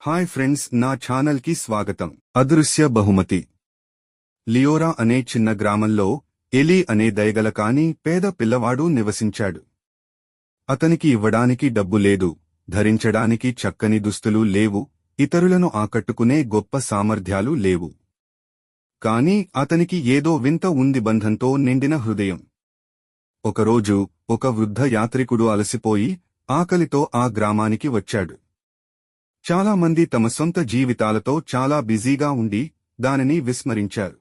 Hi friends, నా channel కి స్వాగతం. అదృశ్య బహుమతి. లియోరా అనే చిన్న గ్రామంలో ఎలీ అనే దయగల కాని పేద పిల్లవాడు నివసించాడు. అతనికి ఇవ్వడానికి డబ్బు లేదు, ధరించడానికి చక్కని దుస్తులు లేవు, ఇతరులను ఆకట్టుకునే గొప్ప సామర్థ్యాలు లేవు. కాని అతనికి ఏదో వింత ఉంది, బంధంతో నిండిన హృదయం. ఒకరోజు ఒక వృద్ధ యాత్రికుడు అలసిపోయి ఆకలితో ఆ గ్రామానికి వచ్చాడు. చాలామంది తమ సొంత జీవితాలతో చాలా బిజీగా ఉండి దానిని విస్మరించారు.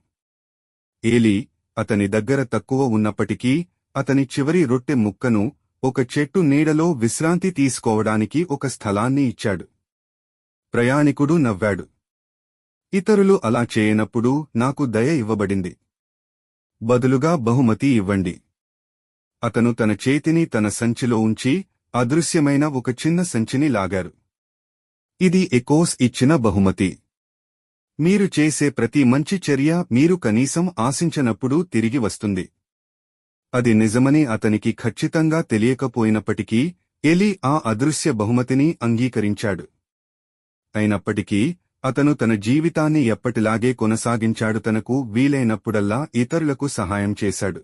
ఏలీ అతని దగ్గర తక్కువ ఉన్నప్పటికీ అతని చివరి రొట్టె ముక్కను ఒక చెట్టు నీడలో విశ్రాంతి తీసుకోవడానికి ఒక స్థలాన్ని ఇచ్చాడు. ప్రయాణికుడు నవ్వాడు. ఇతరులు అలా చేయనప్పుడు నాకు దయ ఇవ్వబడింది. బదులుగా బహుమతి ఇవ్వండి. అతను తన చేతిని తన సంచిలో ఉంచి అదృశ్యమైన ఒక చిన్న సంచిని లాగారు. ఇది ఎకోస్ ఇచ్చిన బహుమతి. మీరు చేసే ప్రతి మంచి చర్య మీరు కనీసం ఆశించనప్పుడు తిరిగి వస్తుంది. అది నిజమని అతనికి ఖచ్చితంగా తెలియకపోయినప్పటికీ ఎలీ ఆ అదృశ్య బహుమతిని అంగీకరించాడు. అయినప్పటికీ అతను తన జీవితాన్ని ఎప్పటిలాగే కొనసాగించాడు. తనకు వీలైనప్పుడల్లా ఇతరులకు సహాయం చేశాడు.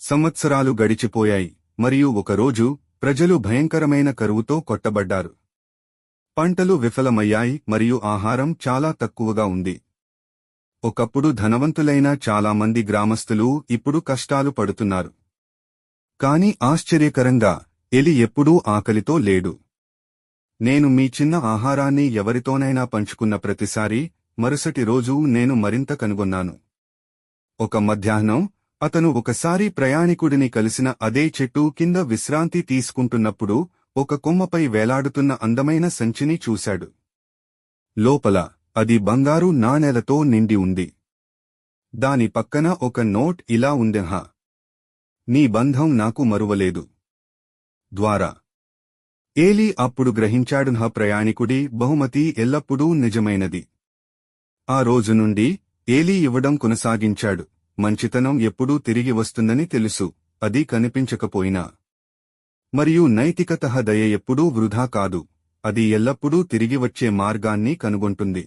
సంవత్సరాలు గడిచిపోయాయి, మరియు ఒకరోజు ప్రజలు భయంకరమైన కరువుతో కొట్టబడ్డారు. పంటలు విఫలమయ్యాయి మరియు ఆహారం చాలా తక్కువగా ఉంది. ఒకప్పుడు ధనవంతులైన చాలామంది గ్రామస్తులు ఇప్పుడు కష్టాలు పడుతున్నారు. కాని ఆశ్చర్యకరంగా ఎలీ ఎప్పుడూ ఆకలితో లేడు. నేను మీ చిన్న ఆహారాన్ని ఎవరితోనైనా పంచుకున్న ప్రతిసారీ మరుసటి రోజు నేను మరింత కనుగొన్నాను. ఒక మధ్యాహ్నం అతను ఒకసారి ప్రయాణికుడిని కలిసిన అదే చెట్టు కింద విశ్రాంతి తీసుకుంటున్నప్పుడు ఒక కొమ్మపై వేలాడుతున్న అందమైన సంచిని చూశాడు. లోపల అది బంగారు నాణేలతో నిండి ఉంది. దాని పక్కన ఒక నోట్ ఇలా ఉందెహా, నీ బంధం నాకు మరువలేదు. ద్వారా ఏలీ అప్పుడు గ్రహించాడు, ప్రయాణికుడి బహుమతి ఎల్లప్పుడూ నిజమైనది. ఆ రోజు నుండి ఏలీ ఇవ్వడం కొనసాగించాడు. మంచితనం ఎప్పుడూ తిరిగి వస్తుందని తెలుసు, అది కనిపించకపోయినా. మరియు నైతికత, దయ ఎప్పుడూ వృధా కాదు, అది ఎల్లప్పుడూ తిరిగి వచ్చే మార్గాన్ని కనుగొంటుంది.